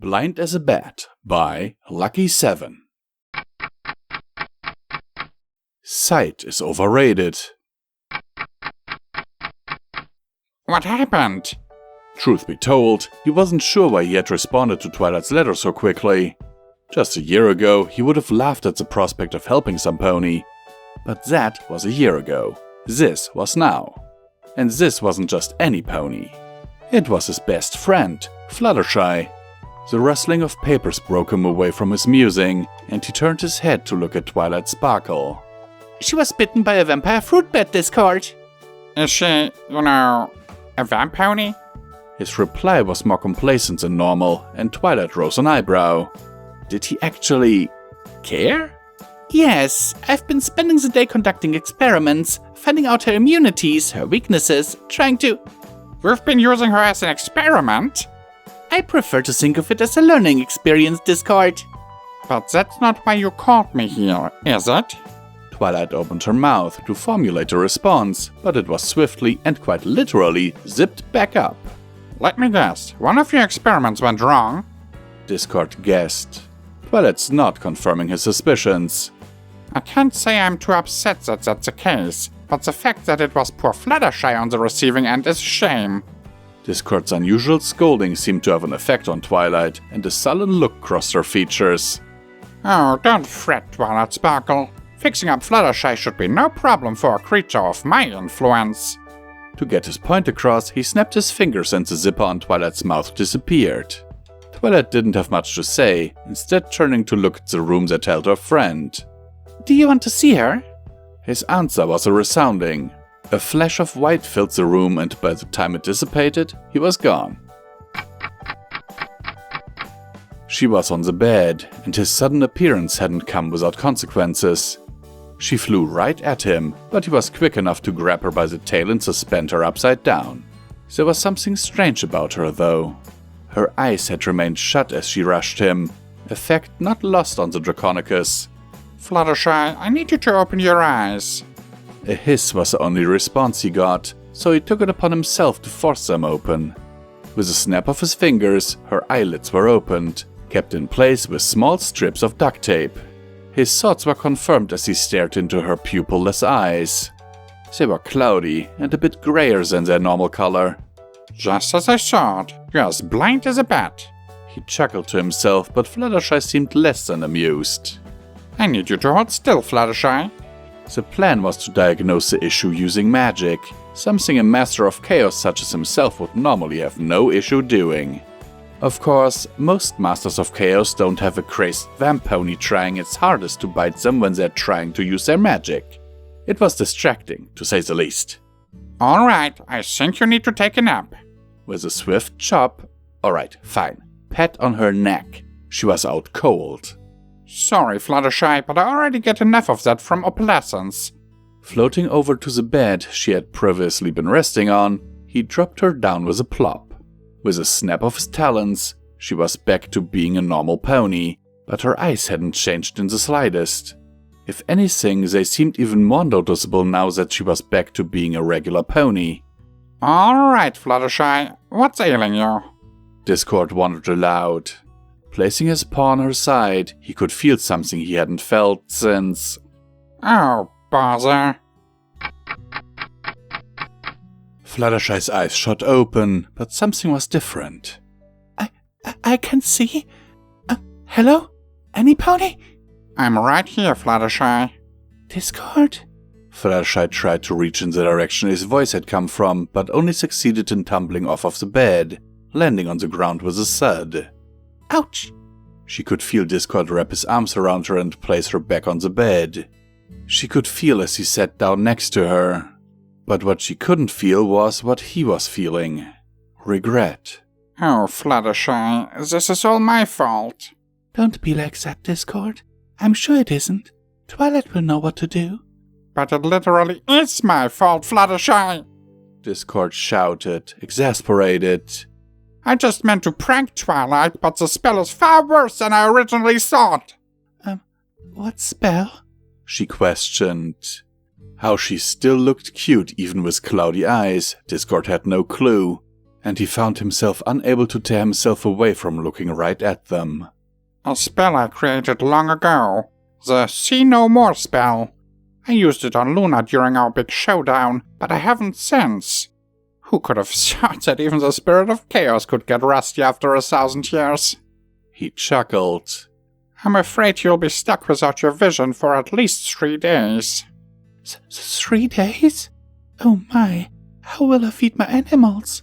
Blind as a Bat by Lucky7. Sight is overrated. What happened? Truth be told, he wasn't sure why he had responded to Twilight's letter so quickly. Just a year ago, he would have laughed at the prospect of helping some pony. But that was a year ago. This was now. And this wasn't just any pony. It was his best friend, Fluttershy. The rustling of papers broke him away from his musing, and he turned his head to look at Twilight Sparkle. She was bitten by a vampire fruit bat, Discord. Is she, a vamp pony? His reply was more complacent than normal, and Twilight rose an eyebrow. Did he actually care? Yes, I've been spending the day conducting experiments, finding out her immunities, her weaknesses, trying to... We've been using her as an experiment? I prefer to think of it as a learning experience, Discord. But that's not why you called me here, is it? Twilight opened her mouth to formulate a response, but it was swiftly and quite literally zipped back up. Let me guess, one of your experiments went wrong? Discord guessed. Twilight's not confirming his suspicions. I can't say I'm too upset that that's the case, but the fact that it was poor Fluttershy on the receiving end is a shame. Discord's unusual scolding seemed to have an effect on Twilight, and a sullen look crossed her features. Oh, don't fret, Twilight Sparkle. Fixing up Fluttershy should be no problem for a creature of my influence. To get his point across, he snapped his fingers and the zipper on Twilight's mouth disappeared. Twilight didn't have much to say, instead turning to look at the room that held her friend. Do you want to see her? His answer was a resounding. A flash of white filled the room, and by the time it dissipated, he was gone. She was on the bed, and his sudden appearance hadn't come without consequences. She flew right at him, but he was quick enough to grab her by the tail and suspend her upside down. There was something strange about her, though. Her eyes had remained shut as she rushed him, a fact not lost on the Draconicus. Fluttershy, I need you to open your eyes. A hiss was the only response he got, so he took it upon himself to force them open. With a snap of his fingers, her eyelids were opened, kept in place with small strips of duct tape. His thoughts were confirmed as he stared into her pupil-less eyes. They were cloudy and a bit grayer than their normal color. Just as I thought, you're as blind as a bat. He chuckled to himself, but Fluttershy seemed less than amused. I need you to hold still, Fluttershy. The plan was to diagnose the issue using magic, something a master of chaos such as himself would normally have no issue doing. Of course, most masters of chaos don't have a crazed vamp pony trying its hardest to bite them when they're trying to use their magic. It was distracting, to say the least. Alright, I think you need to take a nap. With a swift chop, alright, fine, pat on her neck. She was out cold. Sorry, Fluttershy, but I already get enough of that from opalescence. Floating over to the bed she had previously been resting on, he dropped her down with a plop. With a snap of his talons, she was back to being a normal pony, but her eyes hadn't changed in the slightest. If anything, they seemed even more noticeable now that she was back to being a regular pony. Alright, Fluttershy, what's ailing you? Discord wondered aloud. Placing his paw on her side, he could feel something he hadn't felt since... Oh, bother. Fluttershy's eyes shot open, but something was different. I can see. Hello? Any pony? I'm right here, Fluttershy. Discord? Fluttershy tried to reach in the direction his voice had come from, but only succeeded in tumbling off of the bed, landing on the ground with a thud. Ouch! She could feel Discord wrap his arms around her and place her back on the bed. She could feel as he sat down next to her. But what she couldn't feel was what he was feeling. Regret. Oh, Fluttershy, this is all my fault. Don't be like that, Discord. I'm sure it isn't. Twilight will know what to do. But it literally is my fault, Fluttershy! Discord shouted, exasperated. I just meant to prank Twilight, but the spell is far worse than I originally thought. What spell? She questioned. How she still looked cute even with cloudy eyes, Discord had no clue. and he found himself unable to tear himself away from looking right at them. A spell I created long ago. The See No More spell. I used it on Luna during our big showdown, but I haven't since. Who could have thought that even the spirit of chaos could get rusty after 1,000 years? He chuckled. I'm afraid you'll be stuck without your vision for at least 3 days. 3 days? Oh my, how will I feed my animals?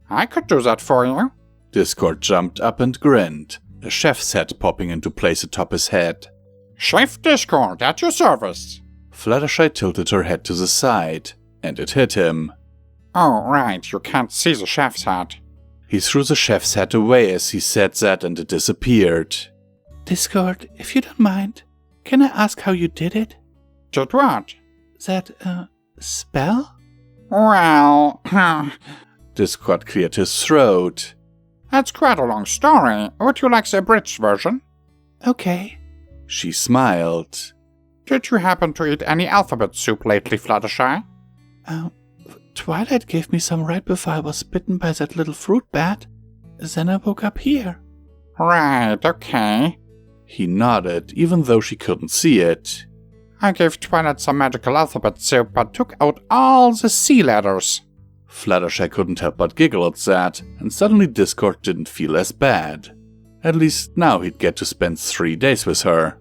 I could do that for you. Discord jumped up and grinned, a chef's hat popping into place atop his head. Chef Discord, at your service. Fluttershy tilted her head to the side, and it hit him. Oh, right, you can't see the chef's hat. He threw the chef's hat away as he said that, and it disappeared. Discord, if you don't mind, can I ask how you did it? Did what? That, spell? Well, Discord cleared his throat. That's quite a long story. Would you like the abridged version? Okay. She smiled. Did you happen to eat any alphabet soup lately, Fluttershy? Twilight gave me some right before I was bitten by that little fruit bat. Then I woke up here. Right, okay. He nodded, even though she couldn't see it. I gave Twilight some magical alphabet soup, but took out all the C letters. Fluttershy couldn't help but giggle at that, and suddenly Discord didn't feel as bad. At least now he'd get to spend 3 days with her.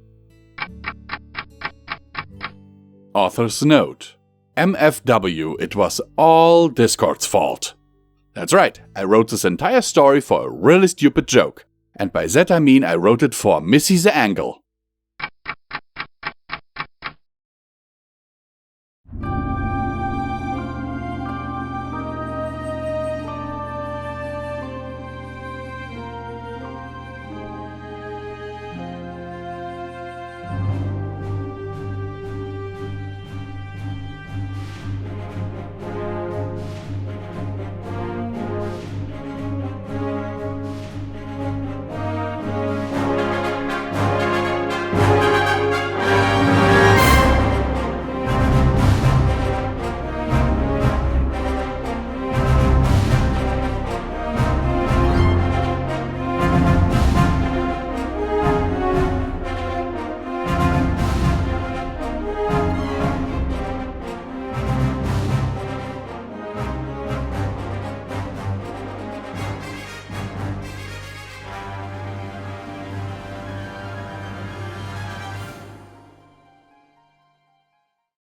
Author's note. MFW, it was all Discord's fault. That's right, I wrote this entire story for a really stupid joke. And by that I mean I wrote it for Missy the Angle.